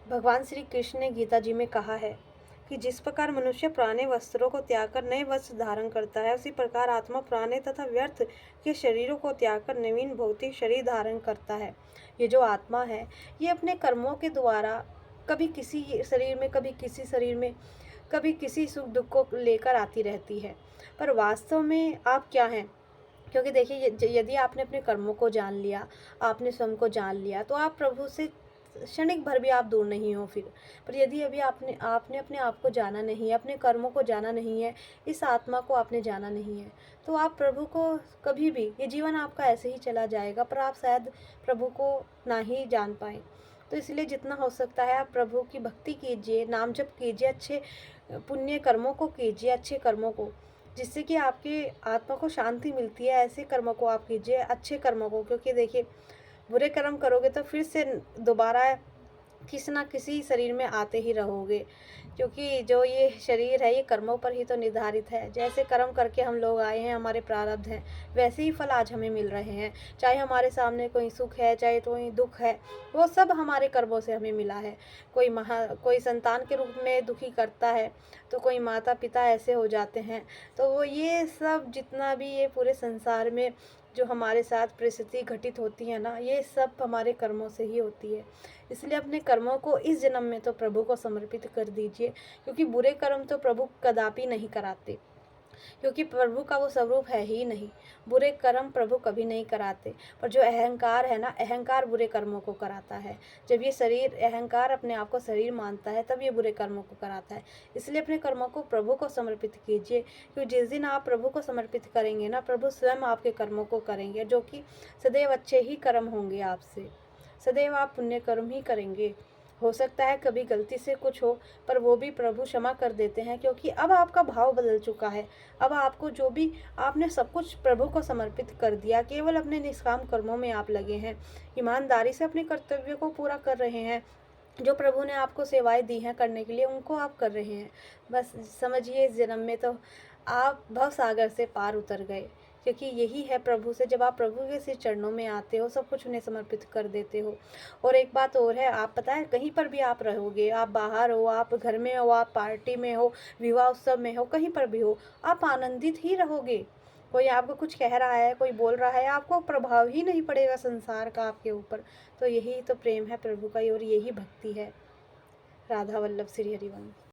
भगवान श्री कृष्ण ने गीता जी में कहा है कि जिस प्रकार मनुष्य पुराने वस्त्रों को त्याग कर नए वस्त्र धारण करता है, उसी प्रकार आत्मा पुराने तथा व्यर्थ के शरीरों को त्याग कर नवीन भौतिक शरीर धारण करता है। ये जो आत्मा है, ये अपने कर्मों के द्वारा कभी किसी शरीर में, कभी किसी शरीर में, कभी किसी सुख दुख को लेकर आती रहती है। पर वास्तव में आप क्या हैं? क्योंकि देखिए, यदि आपने अपने कर्मों को जान लिया, आपने स्वयं को जान लिया, तो आप प्रभु से क्षणिक भर भी आप दूर नहीं हो फिर। पर यदि अभी आपने आपने अपने आप को जाना नहीं है, अपने कर्मों को जाना नहीं है, इस आत्मा को आपने जाना नहीं है, तो आप प्रभु को कभी भी, ये जीवन आपका ऐसे ही चला जाएगा, पर आप शायद प्रभु को ना ही जान पाएँ। तो इसलिए जितना हो सकता है आप प्रभु की भक्ति कीजिए, नाम जप कीजिए, अच्छे पुण्य कर्मों को कीजिए, अच्छे कर्मों को, जिससे कि आपकी आत्मा को शांति मिलती है। ऐसे कर्मों को आप कीजिए, अच्छे कर्मों को, क्योंकि देखिए, बुरे कर्म करोगे तो फिर से दोबारा किसी ना किसी शरीर में आते ही रहोगे, क्योंकि जो ये शरीर है, ये कर्मों पर ही तो निर्धारित है। जैसे कर्म करके हम लोग आए हैं, हमारे प्रारब्ध हैं, वैसे ही फल आज हमें मिल रहे हैं। चाहे हमारे सामने कोई सुख है, चाहे कोई दुख है, वो सब हमारे कर्मों से हमें मिला है। कोई संतान के रूप में दुखी करता है, तो कोई माता पिता ऐसे हो जाते हैं। तो वो ये सब जितना भी ये पूरे संसार में जो हमारे साथ परिस्थिति घटित होती है ना, ये सब हमारे कर्मों से ही होती है। इसलिए अपने कर्मों को इस जन्म में तो प्रभु को समर्पित कर दीजिए, क्योंकि बुरे कर्म तो प्रभु कदापि नहीं कराते, क्योंकि प्रभु का वो स्वरूप है ही नहीं। बुरे कर्म प्रभु कभी नहीं कराते। पर जो अहंकार है ना, अहंकार बुरे कर्मों को कराता है। जब ये शरीर, अहंकार अपने आप को शरीर मानता है, तब ये बुरे कर्मों को कराता है। इसलिए अपने कर्मों को प्रभु को समर्पित कीजिए, क्योंकि जिस दिन आप प्रभु को समर्पित करेंगे ना, प्रभु स्वयं आपके कर्मों को करेंगे, जो कि सदैव अच्छे ही कर्म होंगे आपसे। सदैव आप पुण्य कर्म ही करेंगे। हो सकता है कभी गलती से कुछ हो, पर वो भी प्रभु क्षमा कर देते हैं, क्योंकि अब आपका भाव बदल चुका है। अब आपको जो भी, आपने सब कुछ प्रभु को समर्पित कर दिया, केवल अपने निष्काम कर्मों में आप लगे हैं, ईमानदारी से अपने कर्तव्यों को पूरा कर रहे हैं। जो प्रभु ने आपको सेवाएं दी हैं करने के लिए, उनको आप कर रहे हैं। बस समझिए, इस जन्म में तो आप भव सागर से पार उतर गए, क्योंकि यही है प्रभु से, जब आप प्रभु के से चरणों में आते हो, सब कुछ उन्हें समर्पित कर देते हो। और एक बात और है, आप पता है, कहीं पर भी आप रहोगे, आप बाहर हो, आप घर में हो, आप पार्टी में हो, विवाह उत्सव में हो, कहीं पर भी हो, आप आनंदित ही रहोगे। कोई आपको कुछ कह रहा है, कोई बोल रहा है, आपको प्रभाव ही नहीं पड़ेगा संसार का आपके ऊपर। तो यही तो प्रेम है प्रभु का, और यही भक्ति है। राधा वल्लभ श्री हरिवंश।